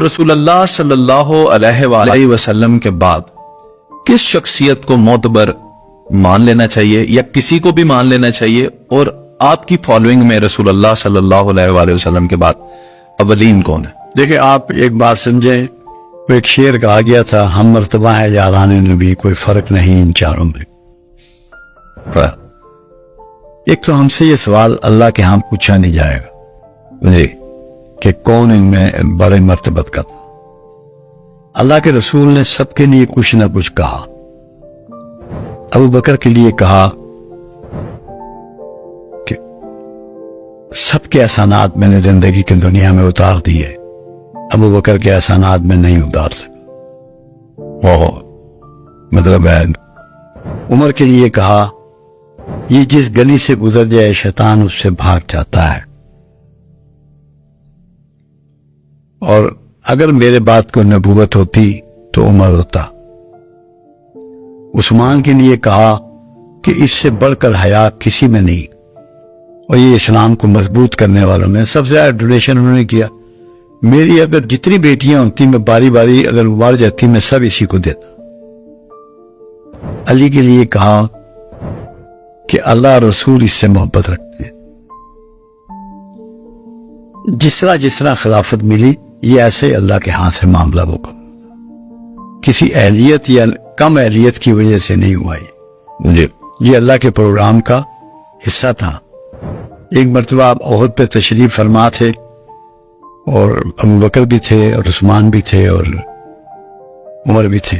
رسول اللہ صلی اللہ علیہ وآلہ وسلم کے بعد کس شخصیت کو معتبر مان لینا چاہیے یا کسی کو بھی مان لینا چاہیے، اور آپ کی فالوئنگ میں رسول اللہ صلی اللہ علیہ وآلہ وسلم کے بعد اولین کون ہے؟ دیکھیں، آپ ایک بات سمجھیں، وہ ایک شعر کہا گیا تھا، ہم مرتبہ ہے یاران نبی، کوئی فرق نہیں ان چاروں میں۔ ایک تو ہم سے یہ سوال اللہ کے ہاں پوچھا نہیں جائے گا جی کہ کون ان میں بڑے مرتبت کا تھا۔ اللہ کے رسول نے سب کے لیے کچھ نہ کچھ کہا۔ ابو بکر کے لیے کہا کہ سب کے احسانات میں نے زندگی کی دنیا میں اتار دیے، ابو بکر کے احسانات میں نہیں اتار سکا۔ وہ مطلب ہے عمر کے لیے کہا یہ جس گلی سے گزر جائے شیطان اس سے بھاگ جاتا ہے، اور اگر میرے بات کو نبوت ہوتی تو عمر ہوتا۔ عثمان کے لیے کہا کہ اس سے بڑھ کر حیا کسی میں نہیں، اور یہ اسلام کو مضبوط کرنے والوں میں سب سے زیادہ ڈونیشن انہوں نے کیا۔ میری اگر جتنی بیٹیاں ہوتی میں باری باری اگر مر جاتی میں سب اسی کو دیتا۔ علی کے لیے کہا کہ اللہ رسول اس سے محبت رکھتے ہیں۔ جس طرح خلافت ملی یہ ایسے اللہ کے ہاں سے معاملہ ہوگا، کسی اہلیت یا کم اہلیت کی وجہ سے نہیں ہوا۔ جی یہ اللہ کے پروگرام کا حصہ تھا۔ ایک مرتبہ آپ احد پہ تشریف فرما تھے، اور ابو بکر بھی تھے اور عثمان بھی تھے اور عمر بھی تھے۔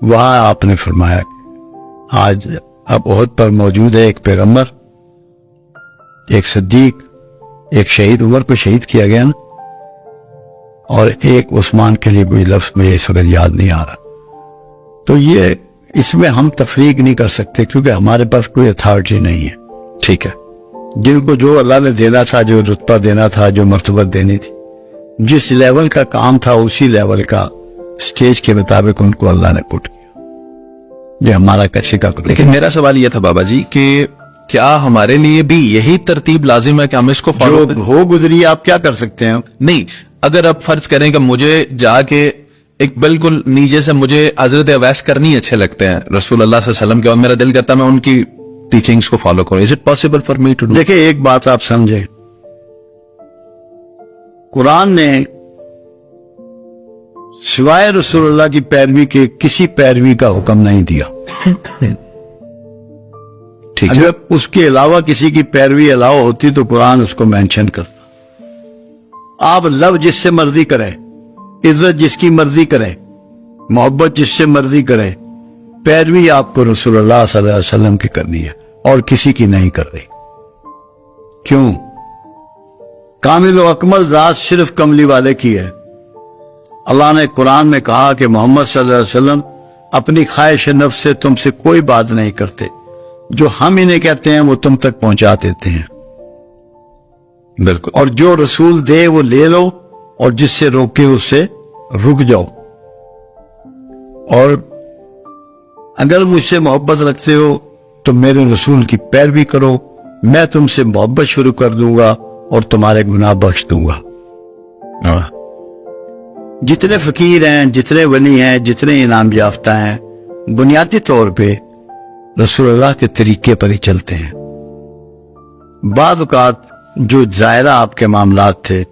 وہاں آپ نے فرمایا کہ آج اب احد پر موجود ہے ایک پیغمبر، ایک صدیق، ایک شہید، عمر کو شہید کیا گیا نا، اور ایک عثمان کے لیے کوئی لفظ مجھے اس وقت یاد نہیں آ رہا۔ تو یہ اس میں ہم تفریق نہیں کر سکتے کیونکہ ہمارے پاس کوئی اتھارٹی نہیں ہے۔ ٹھیک ہے، جن کو جو اللہ نے دینا تھا، جو رتبہ دینا تھا، جو مرتبت دینی تھی، جس لیول کا کام تھا اسی لیول کا سٹیج کے مطابق ان کو اللہ نے پٹ کیا۔ یہ ہمارا کسی کا قصور لیکن میرا سوال یہ تھا بابا جی کہ کیا ہمارے لیے بھی یہی ترتیب لازم ہے کہ ہم اس کو فالو جو ہو گزری آپ کیا کر سکتے ہیں؟ نہیں، اگر آپ فرض کریں کہ مجھے جا کے ایک بالکل نیچے سے مجھے حضرت اویس کرنی اچھے لگتے ہیں رسول اللہ صلی اللہ علیہ وسلم کے، اور میرا دل کرتا ہے میں ان کی ٹیچنگز کو فالو کروں، is it possible for me to do? دیکھیں، ایک بات آپ سمجھیں، قرآن نے سوائے رسول اللہ کی پیروی کے کسی پیروی کا حکم نہیں دیا۔ ٹھیک ہے، اگر اس کے علاوہ کسی کی پیروی علاوہ ہوتی تو قرآن اس کو مینشن کرتا۔ آپ لو جس سے مرضی کریں، عزت جس کی مرضی کریں، محبت جس سے مرضی کریں، پیروی آپ کو رسول اللہ صلی اللہ علیہ وسلم کی کرنی ہے اور کسی کی نہیں کر رہی۔ کیوں؟ کامل و اکمل ذات صرف کملی والے کی ہے۔ اللہ نے قرآن میں کہا کہ محمد صلی اللہ علیہ وسلم اپنی خواہش نفس سے تم سے کوئی بات نہیں کرتے، جو ہم انہیں کہتے ہیں وہ تم تک پہنچا دیتے ہیں۔ بالکل، اور جو رسول دے وہ لے لو، اور جس سے روکے اس سے رک جاؤ، اور اگر مجھ سے محبت رکھتے ہو تو میرے رسول کی پیروی کرو، میں تم سے محبت شروع کر دوں گا اور تمہارے گناہ بخش دوں گا۔ جتنے فقیر ہیں، جتنے ولی ہیں، جتنے انعام یافتہ ہیں، بنیادی طور پہ رسول اللہ کے طریقے پر ہی چلتے ہیں۔ بعض اوقات جو ظاہرہ آپ کے معاملات تھے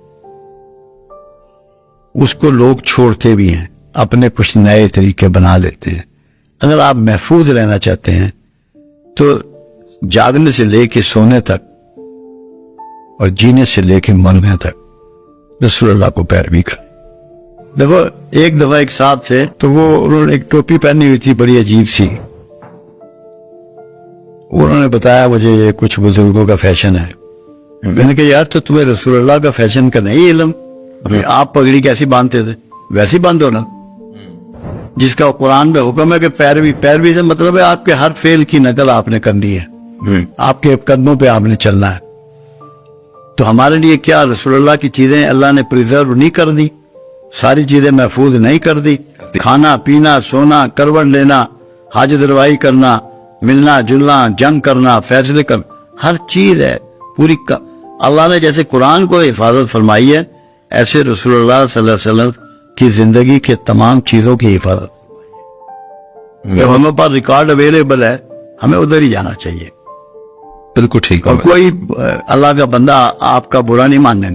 اس کو لوگ چھوڑتے بھی ہیں، اپنے کچھ نئے طریقے بنا لیتے ہیں۔ اگر آپ محفوظ رہنا چاہتے ہیں تو جاگنے سے لے کے سونے تک اور جینے سے لے کے مرنے تک رسول اللہ کو پیروی کریں۔ دیکھو، ایک دفعہ ایک صاحب تھے تو انہوں نے ایک ٹوپی پہنی ہوئی تھی بڑی عجیب سی، انہوں نے بتایا مجھے یہ کچھ بزرگوں کا فیشن ہے۔ میں نے کہا یار تو تمہیں رسول اللہ کا فیشن کا نہیں علم؟ آپ پگڑی کیسی باندھتے تھے ویسی باندھو نا، جس کا قرآن میں حکم ہے کہ پیروی سے مطلب ہے آپ کے ہر فعل کی نقل آپ نے کرنی ہے، آپ کے قدموں پہ آپ نے چلنا ہے۔ تو ہمارے لیے کیا رسول اللہ کی چیزیں اللہ نے پریزرو نہیں کر دی؟ ساری چیزیں محفوظ نہیں کر دی؟ کھانا پینا، سونا، کروٹ لینا، حاجت روائی کرنا، ملنا جلنا، جنگ کرنا، فیصلے کرنا، ہر چیز ہے پوری اللہ نے جیسے قرآن کو حفاظت فرمائی ہے، ایسے رسول اللہ صلی اللہ علیہ وسلم کی زندگی کے تمام چیزوں کی حفاظت. جب ہمیں پاس ریکارڈ اویلیبل ہے ہمیں ادھر ہی جانا چاہیے. بالکل ٹھیک اور ہے. کوئی اللہ کا بندہ آپ کا برا نہیں ماننے گا.